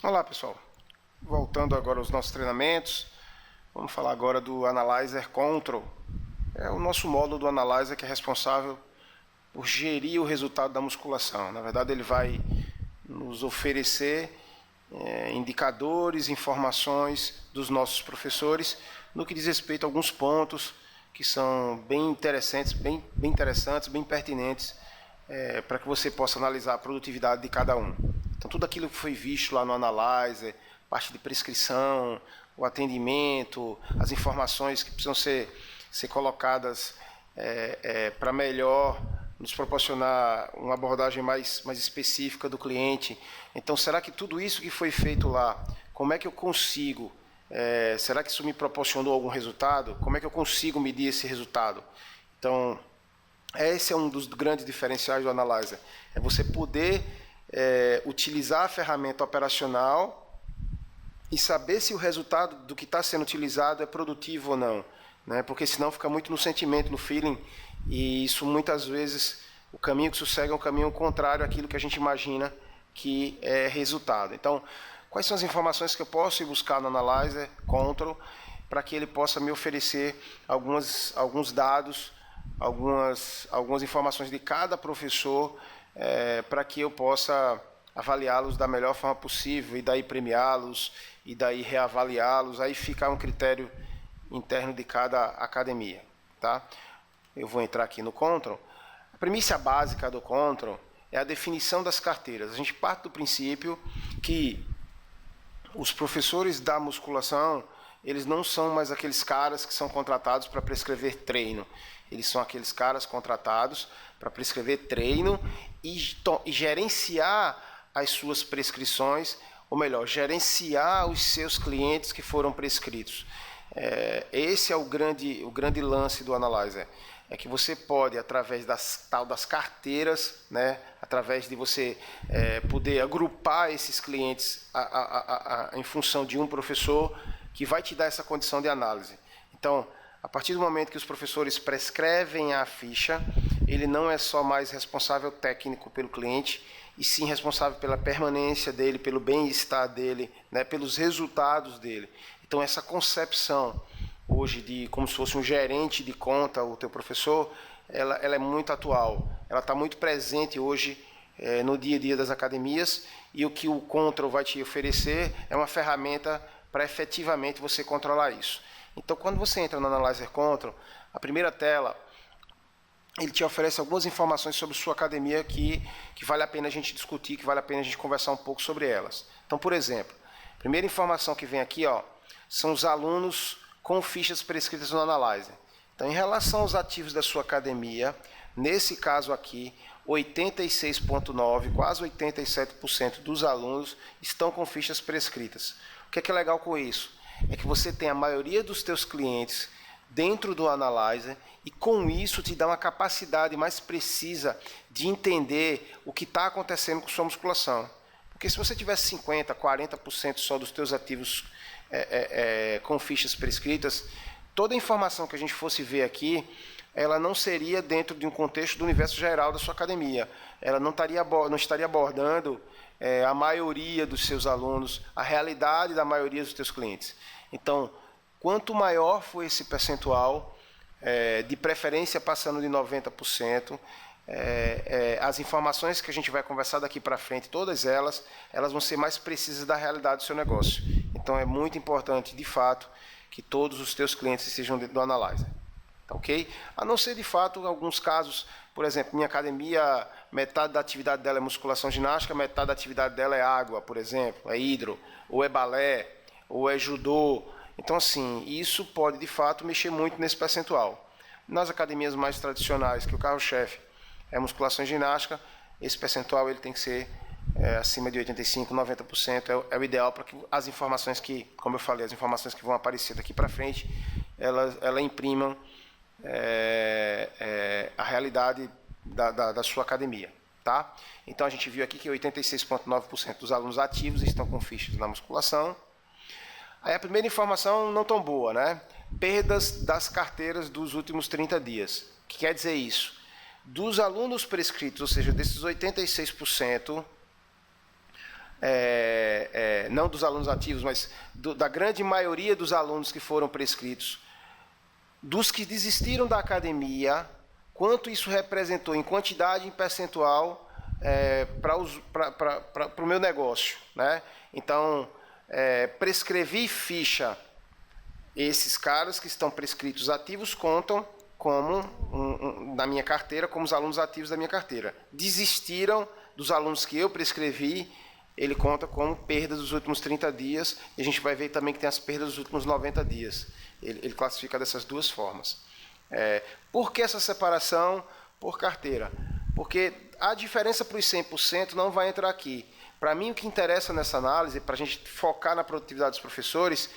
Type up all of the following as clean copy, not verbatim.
Olá, pessoal. Voltando agora aos nossos treinamentos, vamos falar agora do Analyzer Control. É o nosso módulo do Analyzer que é responsável por gerir o resultado da musculação. Na verdade, ele vai nos oferecer indicadores, informações dos nossos professores no que diz respeito a alguns pontos que são bem interessantes, bem pertinentes para que você possa analisar a produtividade de cada um. Então, tudo aquilo que foi visto lá no Analyzer, parte de prescrição, o atendimento, as informações que precisam ser colocadas para melhor nos proporcionar uma abordagem mais específica do cliente. Então, será que tudo isso que foi feito lá, como é que eu consigo? Será que isso me proporcionou algum resultado? Como é que eu consigo medir esse resultado? Então, esse é um dos grandes diferenciais do Analyzer. É você poder utilizar a ferramenta operacional e saber se o resultado do que está sendo utilizado é produtivo ou não, né? Porque senão fica muito no sentimento, no feeling, e isso muitas vezes, o caminho que isso segue é um caminho contrário àquilo que a gente imagina que é resultado. Então, quais são as informações que eu posso ir buscar no Analyzer Control para que ele possa me oferecer alguns dados, algumas informações de cada professor para que eu possa avaliá-los da melhor forma possível e daí premiá-los e daí reavaliá-los, aí fica um critério interno de cada academia, tá? Eu vou entrar aqui no Control. A premissa básica do Control é a definição das carteiras. A gente parte do princípio que os professores da musculação, eles não são mais aqueles caras que são contratados para prescrever treino. Eles são aqueles caras contratados para prescrever treino e gerenciar as suas prescrições, ou melhor, gerenciar os seus clientes que foram prescritos. Esse é o grande lance do Analyzer. É que você pode, através das carteiras, né, através de você poder agrupar esses clientes em função de um professor, que vai te dar essa condição de análise. Então, a partir do momento que os professores prescrevem a ficha, ele não é só mais responsável técnico pelo cliente, e sim responsável pela permanência dele, pelo bem-estar dele, né, pelos resultados dele. Então, essa concepção hoje de como se fosse um gerente de conta, o teu professor, ela é muito atual. Ela está muito presente hoje no dia a dia das academias, e o que o Control vai te oferecer é uma ferramenta para efetivamente você controlar isso. Então, quando você entra no Analyzer Control, a primeira tela, ele te oferece algumas informações sobre sua academia que vale a pena a gente discutir, que vale a pena a gente conversar um pouco sobre elas. Então, por exemplo, a primeira informação que vem aqui, ó, são os alunos com fichas prescritas no Analyzer. Então, em relação aos ativos da sua academia, nesse caso aqui, 86,9%, quase 87% dos alunos estão com fichas prescritas. O que é legal com isso? É que você tem a maioria dos teus clientes dentro do Analyzer, e com isso te dá uma capacidade mais precisa de entender o que está acontecendo com sua musculação. Porque se você tivesse 50%, 40% só dos teus ativos com fichas prescritas, toda a informação que a gente fosse ver aqui, ela não seria dentro de um contexto do universo geral da sua academia. Ela não estaria abordando a maioria dos seus alunos, a realidade da maioria dos teus clientes. Então, quanto maior for esse percentual, de preferência passando de 90%, as informações que a gente vai conversar daqui para frente, todas elas vão ser mais precisas da realidade do seu negócio. Então é muito importante, de fato, que todos os teus clientes sejam dentro do Analyzer. Tá, ok? A não ser, de fato, em alguns casos, por exemplo, minha academia, metade da atividade dela é musculação ginástica, metade da atividade dela é água, por exemplo, é hidro, ou é balé, ou é judô. Então, assim, isso pode, de fato, mexer muito nesse percentual. Nas academias mais tradicionais, que o carro-chefe é musculação e ginástica, esse percentual ele tem que ser acima de 85%, 90%, é o ideal para que as informações que, como eu falei, as informações que vão aparecer daqui para frente, ela imprimam a realidade da sua academia. Tá? Então a gente viu aqui que 86,9% dos alunos ativos estão com fichas na musculação. Aí a primeira informação não tão boa, né? Perdas das carteiras dos últimos 30 dias. O que quer dizer isso? Dos alunos prescritos, ou seja, desses 86%, não dos alunos ativos, mas da grande maioria dos alunos que foram prescritos, dos que desistiram da academia, quanto isso representou em quantidade e em percentual para o meu negócio, né? Então, prescrevi ficha, esses caras que estão prescritos ativos contam como na minha carteira, como os alunos ativos da minha carteira. Desistiram dos alunos que eu prescrevi, ele conta como perdas dos últimos 30 dias, e a gente vai ver também que tem as perdas dos últimos 90 dias. Ele classifica dessas duas formas. Por que essa separação por carteira? Porque a diferença para os 100% não vai entrar aqui. Para mim, o que interessa nessa análise, para a gente focar na produtividade dos professores,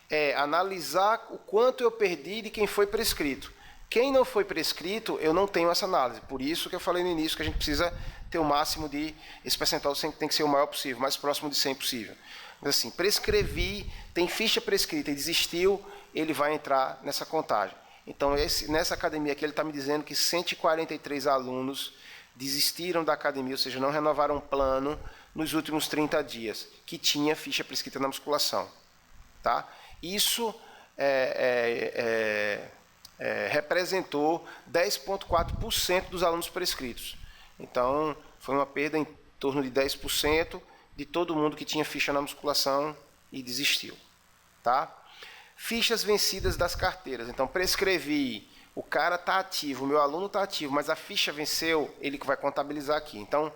é analisar o quanto eu perdi de quem foi prescrito. Quem não foi prescrito, eu não tenho essa análise. Por isso que eu falei no início que a gente precisa ter o máximo de... Esse percentual tem que ser o maior possível, mais próximo de 100 possível. Mas assim, prescrevi, tem ficha prescrita e desistiu, ele vai entrar nessa contagem. Então, nessa academia aqui, ele está me dizendo que 143 alunos desistiram da academia, ou seja, não renovaram o plano nos últimos 30 dias, que tinha ficha prescrita na musculação. Tá? Isso representou 10,4% dos alunos prescritos. Então, foi uma perda em torno de 10% de todo mundo que tinha ficha na musculação e desistiu. Tá? Fichas vencidas das carteiras. Então, prescrevi, o cara está ativo, o meu aluno está ativo, mas a ficha venceu, ele que vai contabilizar aqui. Então,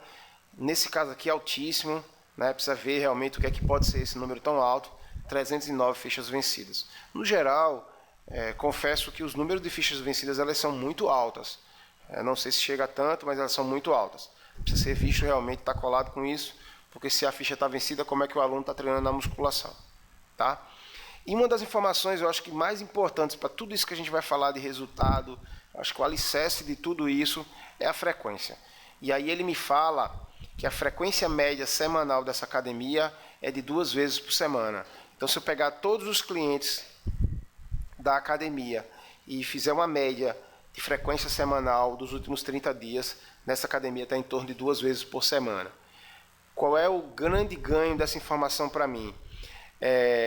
nesse caso aqui, altíssimo, né? Precisa ver realmente o que é que pode ser esse número tão alto, 309 fichas vencidas. No geral, confesso que os números de fichas vencidas elas são muito altas. Não sei se chega a tanto, mas elas são muito altas. Precisa ser visto realmente, está colado com isso, porque se a ficha está vencida, como é que o aluno está treinando na musculação? Tá? E uma das informações, eu acho que mais importantes para tudo isso que a gente vai falar de resultado, acho que o alicerce de tudo isso é a frequência. E aí ele me fala que a frequência média semanal dessa academia é de 2 vezes por semana. Então, se eu pegar todos os clientes da academia e fizer uma média de frequência semanal dos últimos 30 dias, nessa academia está em torno de 2 vezes por semana. Qual é o grande ganho dessa informação para mim?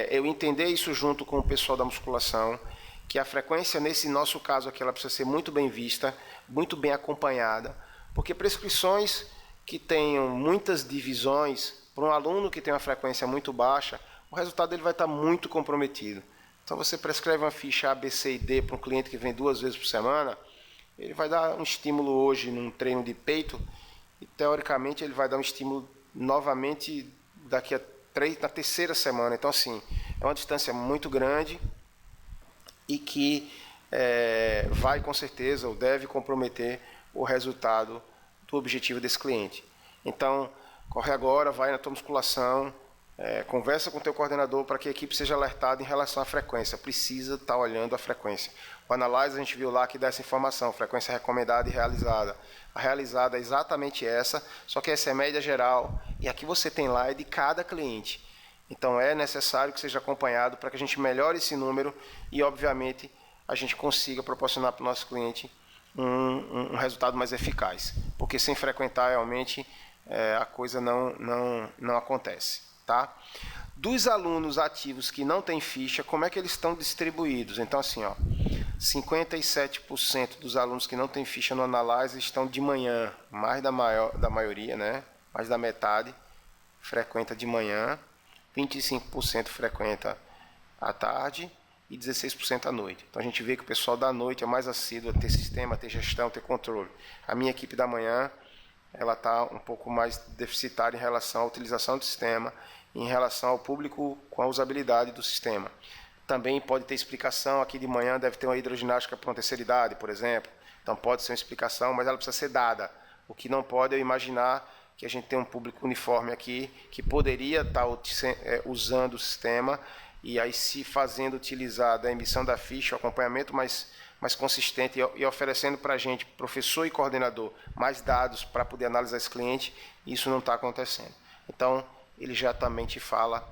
Eu entender isso junto com o pessoal da musculação, que a frequência, nesse nosso caso aqui, ela precisa ser muito bem vista, muito bem acompanhada, porque prescrições que tenham muitas divisões, para um aluno que tem uma frequência muito baixa, o resultado dele vai estar muito comprometido. Então, você prescreve uma ficha A, B, C e D para um cliente que vem 2 vezes por semana, ele vai dar um estímulo hoje num treino de peito e, teoricamente, ele vai dar um estímulo novamente daqui a na terceira semana. Então, assim, é uma distância muito grande e que vai, com certeza, ou deve comprometer o resultado do objetivo desse cliente. Então, corre agora, vai na tua musculação, conversa com o teu coordenador para que a equipe seja alertada em relação à frequência. Precisa estar olhando a frequência. O Analyze, a gente viu lá que dá essa informação, frequência recomendada e realizada. A realizada é exatamente essa, só que essa é a média geral, e aqui você tem lá é de cada cliente. Então é necessário que seja acompanhado para que a gente melhore esse número e, obviamente, a gente consiga proporcionar para o nosso cliente um resultado mais eficaz. Porque sem frequentar, realmente, a coisa não acontece. Tá? Dos alunos ativos que não têm ficha, como é que eles estão distribuídos? Então, assim, 57% dos alunos que não têm ficha no Analyze estão de manhã, mais da maioria, né? Mais da metade frequenta de manhã, 25% frequenta à tarde e 16% à noite. Então, a gente vê que o pessoal da noite é mais assíduo a ter sistema, a ter gestão, a ter controle. A minha equipe da manhã, ela está um pouco mais deficitária em relação à utilização do sistema, em relação ao público com a usabilidade do sistema. Também pode ter explicação, aqui de manhã deve ter uma hidroginástica para uma terceira idade, por exemplo. Então pode ser uma explicação, mas ela precisa ser dada. O que não pode é imaginar que a gente tem um público uniforme aqui, que poderia estar usando o sistema, e aí se fazendo utilizar da emissão da ficha, o acompanhamento mais consistente e oferecendo para a gente, professor e coordenador, mais dados para poder analisar esse cliente, isso não está acontecendo. Então, ele já também te fala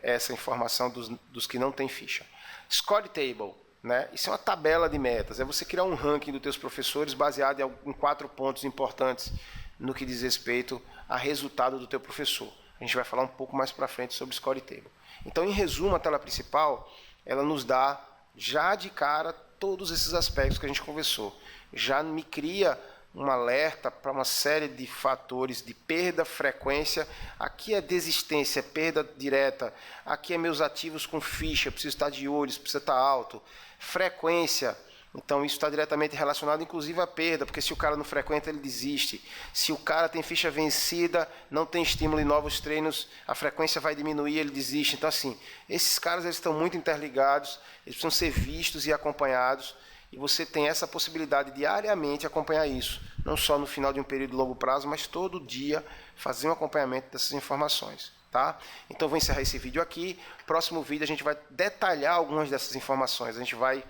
essa informação dos que não têm ficha. Score Table, né? Isso é uma tabela de metas, é você criar um ranking dos teus professores baseado em 4 pontos importantes no que diz respeito a resultado do teu professor. A A gente vai falar um pouco mais para frente sobre Score Table. Então, em resumo, a tela principal, ela nos dá já de cara todos esses aspectos que a gente conversou. Já me cria um alerta para uma série de fatores de perda, frequência. Aqui é desistência, perda direta. Aqui é meus ativos com ficha, preciso estar de olho, precisa estar alto. Frequência, então isso está diretamente relacionado inclusive à perda, porque se o cara não frequenta, ele desiste. Se o cara tem ficha vencida, não tem estímulo em novos treinos, a frequência vai diminuir, ele desiste. Então assim, esses caras eles estão muito interligados, eles precisam ser vistos e acompanhados. E você tem essa possibilidade de diariamente acompanhar isso, não só no final de um período de longo prazo, mas todo dia fazer um acompanhamento dessas informações. Tá? Então vou encerrar esse vídeo aqui. Próximo vídeo a gente vai detalhar algumas dessas informações. A gente vai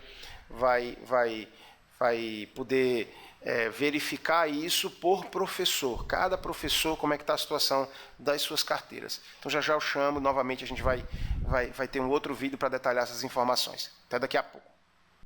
poder verificar isso por professor. Cada professor, como é que está a situação das suas carteiras. Então já eu chamo, novamente a gente vai ter um outro vídeo para detalhar essas informações. Até daqui a pouco.